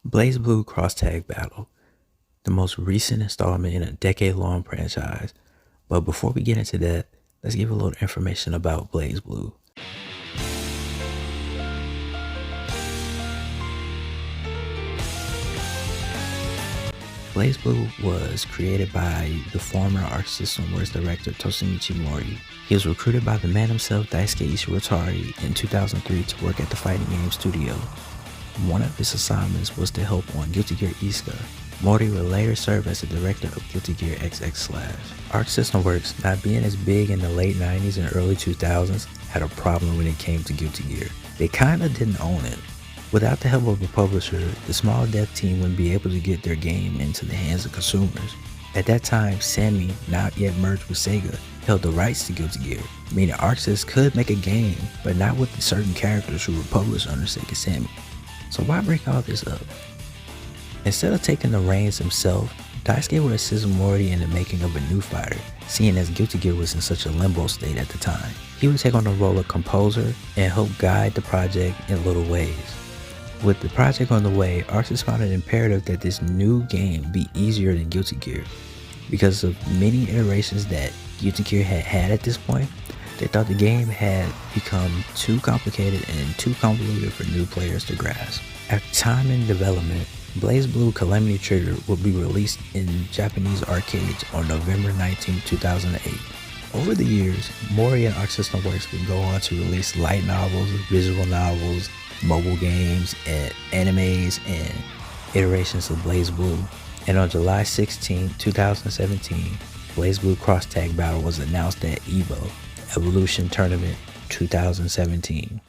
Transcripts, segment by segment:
BlazBlue Cross Tag Battle, the most recent installment in a decade-long franchise. But before we get into that, let's give a little information about BlazBlue. BlazBlue was created by the former Arc System Works director Tosamichi MoriP. He was recruited by the man himself, Daisuke Ishiwatari, in 2003 to work at the fighting game studio. One of his assignments was to help on Guilty Gear Isuka. MoriP would later serve as the director of Guilty Gear XX/. Arc System Works, not being as big in the late 90s and early 2000s, had a problem when it came to Guilty Gear. They kinda didn't own it. Without the help of a publisher, the small dev team wouldn't be able to get their game into the hands of consumers. At that time, Sammy, not yet merged with Sega, held the rights to Guilty Gear, meaning ArcSys could make a game, but not with certain characters who were published under Sega Sammy. So why break all this up? Instead of taking the reins himself, Daisuke would assist MoriP in the making of a new fighter, seeing as Guilty Gear was in such a limbo state at the time. He would take on the role of composer and help guide the project in little ways. With the project on the way, ArcSys found it imperative that this new game be easier than Guilty Gear. Because of many iterations that Guilty Gear had had at this point, they thought the game had become too complicated and too convoluted for new players to grasp. After time in development, BlazBlue Calamity Trigger would be released in Japanese arcades on November 19, 2008. Over the years, MoriP and Arc System Works would go on to release light novels, visual novels, mobile games, and animes and iterations of BlazBlue. And on July 16, 2017, BlazBlue Cross Tag Battle was announced at EVO, Evolution Tournament 2017.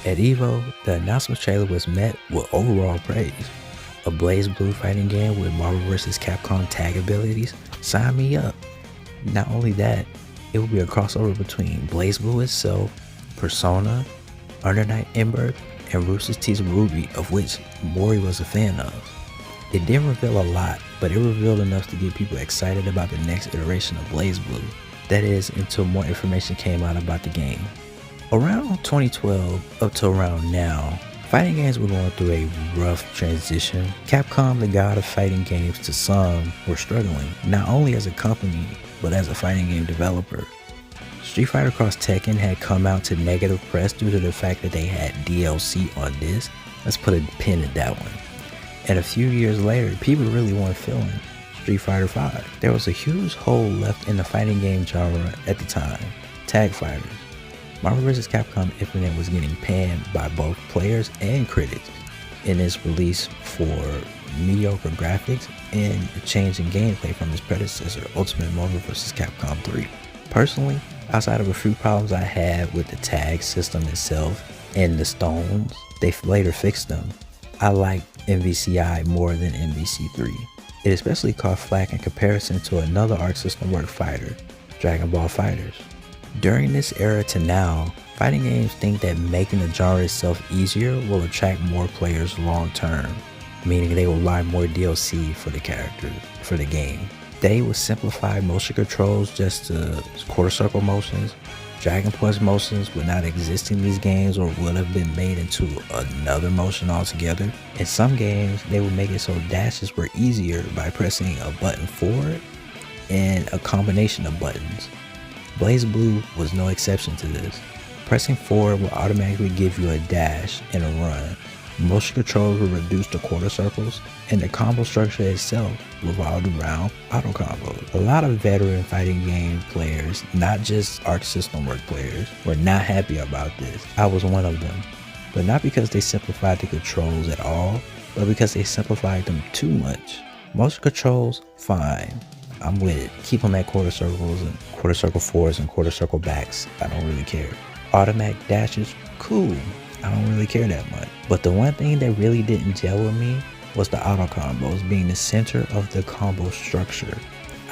At EVO, the announcement trailer was met with overall praise. A BlazBlue fighting game with Marvel vs. Capcom tag abilities? Sign me up. Not only that, it will be a crossover between BlazBlue itself, Persona, Under Night Ember, and Rooster Teeth's Ruby, of which MoriP was a fan of. It didn't reveal a lot, but it revealed enough to get people excited about the next iteration of BlazBlue. That is, until more information came out about the game. Around 2012 up to around now, fighting games were going through a rough transition. Capcom, the god of fighting games to some, were struggling, not only as a company, but as a fighting game developer. Street Fighter Cross Tekken had come out to negative press due to the fact that they had DLC on disc. Let's put a pin in that one. And a few years later, people really weren't feeling Street Fighter V. There was a huge hole left in the fighting game genre at the time: tag fighters. Marvel vs. Capcom Infinite was getting panned by both players and critics in its release for mediocre graphics and a change in gameplay from its predecessor, Ultimate Marvel vs. Capcom 3. Personally, outside of a few problems I had with the tag system itself and the stones, they later fixed them. I like MVCI more than MVC3. It especially caught flack in comparison to another Arc System Works fighter, Dragon Ball FighterZ. During this era to now, fighting games think that making the genre itself easier will attract more players long term, meaning they will buy more DLC for the characters, for the game. They will simplify motion controls just to quarter circle motions. Dragon Punch motions would not exist in these games or would have been made into another motion altogether. In some games, they would make it so dashes were easier by pressing a button forward and a combination of buttons. BlazBlue was no exception to this. Pressing forward will automatically give you a dash and a run. Motion controls will reduce to quarter circles, and the combo structure itself revolved around auto combos. A lot of veteran fighting game players, not just Arc System Works players, were not happy about this. I was one of them. But not because they simplified the controls at all, but because they simplified them too much. Motion controls, fine. I'm with it. Keep them at quarter circles and quarter circle forwards and quarter circle backs. I don't really care. Automatic dashes, cool. I don't really care that much. But the one thing that really didn't gel with me was the auto combos being the center of the combo structure.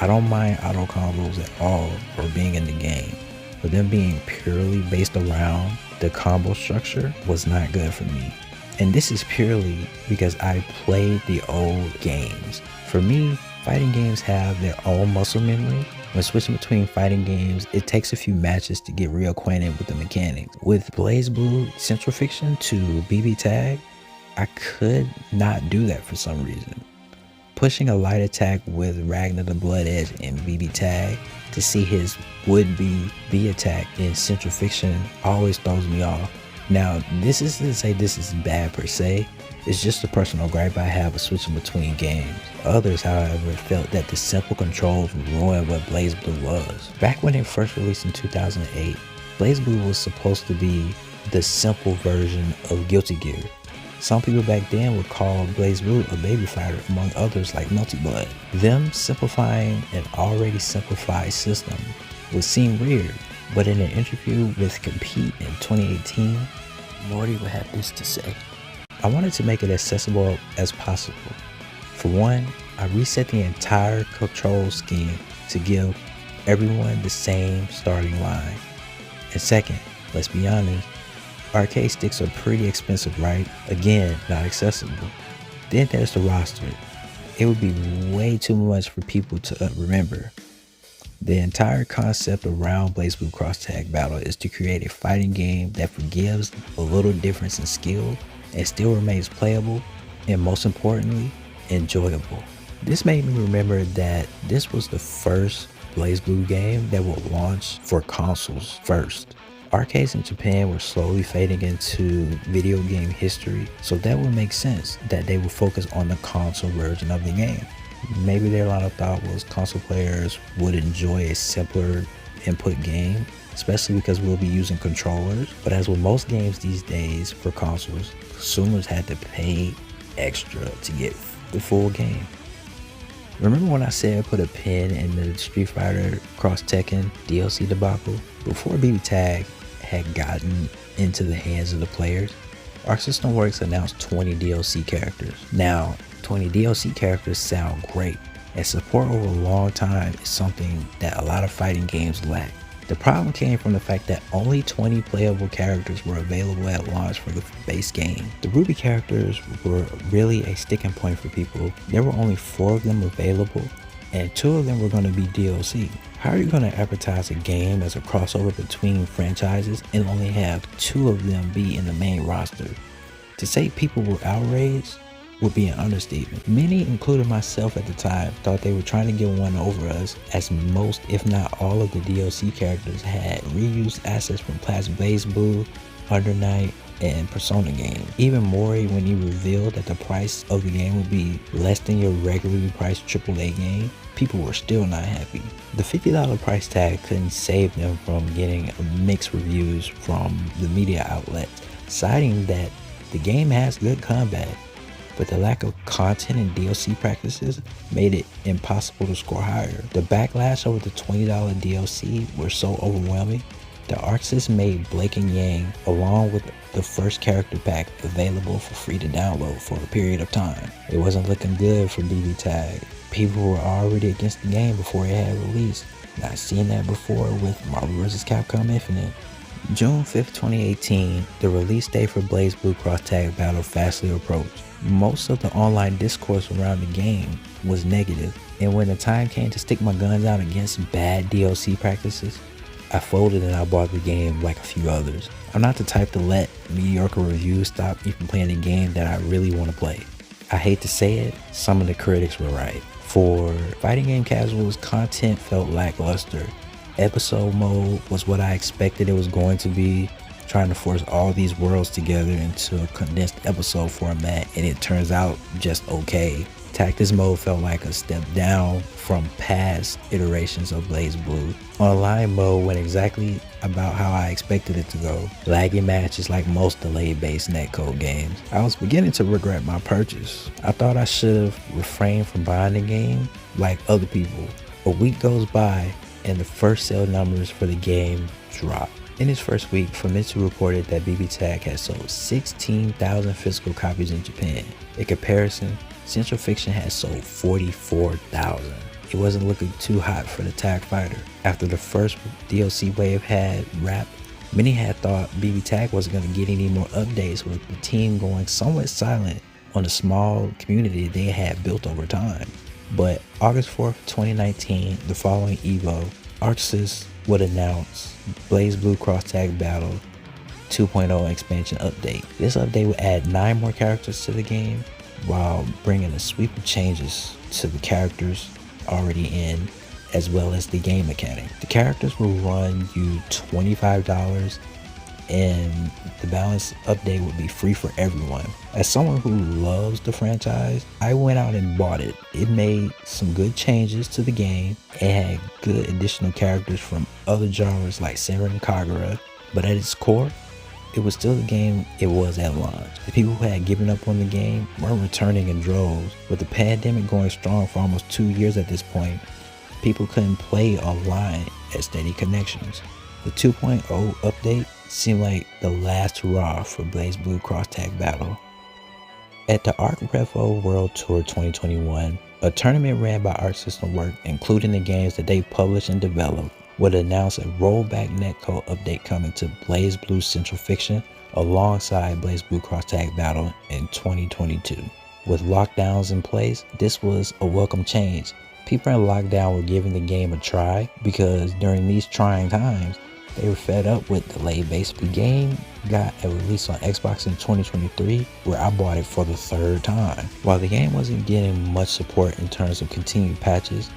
I don't mind auto combos at all or being in the game, but them being purely based around the combo structure was not good for me. And this is purely because I played the old games. For me, fighting games have their own muscle memory. When switching between fighting games, it takes a few matches to get reacquainted with the mechanics. With BlazBlue Central Fiction to BBTAG, I could not do that for some reason. Pushing a light attack with Ragnar the Blood Edge in BBTAG to see his would-be B attack in Central Fiction always throws me off. Now, this isn't to say this is bad per se, it's just a personal gripe I have with switching between games. Others, however, felt that the simple controls ruined what BlazBlue was. Back when it first released in 2008, BlazBlue was supposed to be the simple version of Guilty Gear. Some people back then would call BlazBlue a baby fighter, among others like Melty Blood. Them simplifying an already simplified system would seem weird, but in an interview with Compete in 2018, MoriP would have this to say. I wanted to make it accessible as possible. For one, I reset the entire control scheme to give everyone the same starting line. And second, let's be honest, arcade sticks are pretty expensive, right? Again, not accessible. Then there's the roster. It would be way too much for people to remember. The entire concept around BlazBlue Cross Tag Battle is to create a fighting game that forgives a little difference in skill and still remains playable, and most importantly, enjoyable. This made me remember that this was the first BlazBlue game that would launch for consoles first. Arcades in Japan were slowly fading into video game history, so that would make sense that they would focus on the console version of the game. Maybe their line of thought was console players would enjoy a simpler input game, especially because we'll be using controllers. But as with most games these days for consoles, consumers had to pay extra to get the full game. Remember when I said put a pin in the Street Fighter Cross Tekken DLC debacle? Before BBTAG had gotten into the hands of the players, Arc System Works announced 20 DLC characters. Now, 20 DLC characters sound great, and support over a long time is something that a lot of fighting games lack. The problem came from the fact that only 20 playable characters were available at launch for the base game. The Ruby characters were really a sticking point for people. There were only 4 of them available, and 2 of them were going to be DLC. How are you going to advertise a game as a crossover between franchises and only have 2 of them be in the main roster? To say people were outraged would be an understatement. Many, including myself at the time, thought they were trying to get one over us, as most, if not all, of the DLC characters had reused assets from past BlazBlue, Under Night, and Persona games. Even MoriP, when he revealed that the price of the game would be less than your regularly priced AAA game, people were still not happy. The $50 price tag couldn't save them from getting mixed reviews from the media outlets, citing that the game has good combat, but the lack of content and DLC practices made it impossible to score higher. The backlash over the $20 DLC were so overwhelming that ArcSys made Blake and Yang, along with the first character pack, available for free to download for a period of time. It wasn't looking good for BBTAG. People were already against the game before it had released. I've seen that before with Marvel vs. Capcom Infinite. June 5th, 2018, the release date for BlazBlue Cross Tag Battle fastly approached. Most of the online discourse around the game was negative, and when the time came to stick my guns out against bad DLC practices, I folded and I bought the game like a few others. I'm not the type to let mediocre reviews stop me from playing a game that I really want to play. I hate to say it, some of the critics were right. For fighting game casuals, content felt lackluster. Episode mode was what I expected it was going to be, trying to force all these worlds together into a condensed episode format, and it turns out just okay. Tactics mode felt like a step down from past iterations of BlazBlue. Online mode went exactly about how I expected it to go. Laggy matches like most delayed-based netcode games. I was beginning to regret my purchase. I thought I should have refrained from buying the game like other people. A week goes by and the first sale numbers for the game drop. In its first week, Famitsu reported that BBTAG had sold 16,000 physical copies in Japan. In comparison, Central Fiction had sold 44,000. It wasn't looking too hot for the tag fighter. After the first DLC wave had wrapped, Many had thought BBTAG wasn't going to get any more updates, with the team going somewhat silent on the small community they had built over time. But August 4th, 2019, the following Evo, ArcSys would announce BlazBlue Cross Tag Battle 2.0 expansion update. This update would add 9 more characters to the game while bringing a sweep of changes to the characters already in, as well as the game mechanic. The characters will run you $25, and the balance update would be free for everyone. As someone who loves the franchise, I went out and bought it. It made some good changes to the game and had good additional characters from other genres like Senran and Kagura, but at its core, it was still the game it was at launch. The people who had given up on the game weren't returning in droves. With the pandemic going strong for almost 2 years at this point, people couldn't play online at steady connections. The 2.0 update seemed like the last hurrah for BlazBlue Cross Tag Battle. At the Arc Revo World Tour 2021, a tournament ran by Arc System Works, including the games that they published and developed, would announce a rollback netcode update coming to BlazBlue Central Fiction alongside BlazBlue Cross Tag Battle in 2022. With lockdowns in place, this was a welcome change. People in lockdown were giving the game a try because during these trying times, they were fed up with delay based. The game got a release on Xbox in 2023, where I bought it for the 3rd time. While the game wasn't getting much support in terms of continued patches,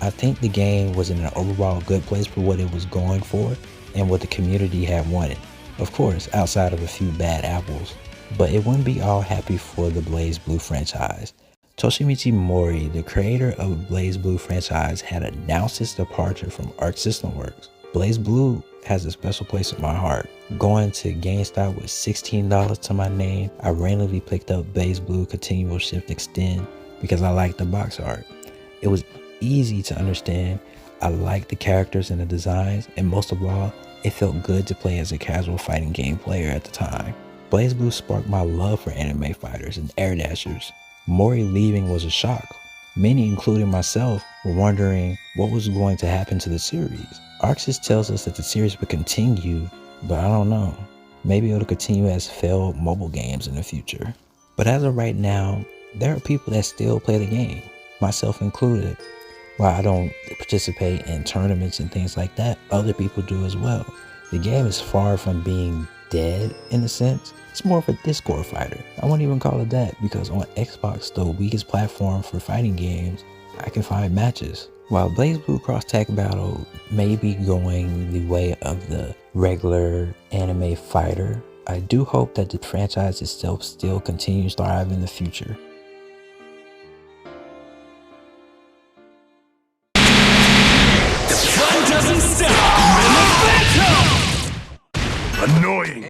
I think the game was in an overall good place for what it was going for and what the community had wanted. Of course, outside of a few bad apples. But it wouldn't be all happy for the BlazBlue franchise. Toshimichi Mori, the creator of the BlazBlue franchise, had announced his departure from Arc System Works. BlazBlue has a special place in my heart. Going to GameStop with $16 to my name, I randomly picked up BlazBlue Continual Shift Extend because I liked the box art. It was easy to understand, I liked the characters and the designs, and most of all, it felt good to play as a casual fighting game player at the time. BlazBlue sparked my love for anime fighters and air dashers. Mori leaving was a shock. Many, including myself, were wondering what was going to happen to the series. ArcSys tells us that the series would continue, but I don't know. Maybe it'll continue as failed mobile games in the future. But as of right now, there are people that still play the game, myself included. While I don't participate in tournaments and things like that, other people do as well. The game is far from being dead in a sense. It's more of a Discord fighter. I won't even call it that because on Xbox, the weakest platform for fighting games, I can find matches. While BlazBlue Cross Tag Battle may be going the way of the regular anime fighter, I do hope that the franchise itself still continues to thrive in the future. The fun doesn't stop! Annoying!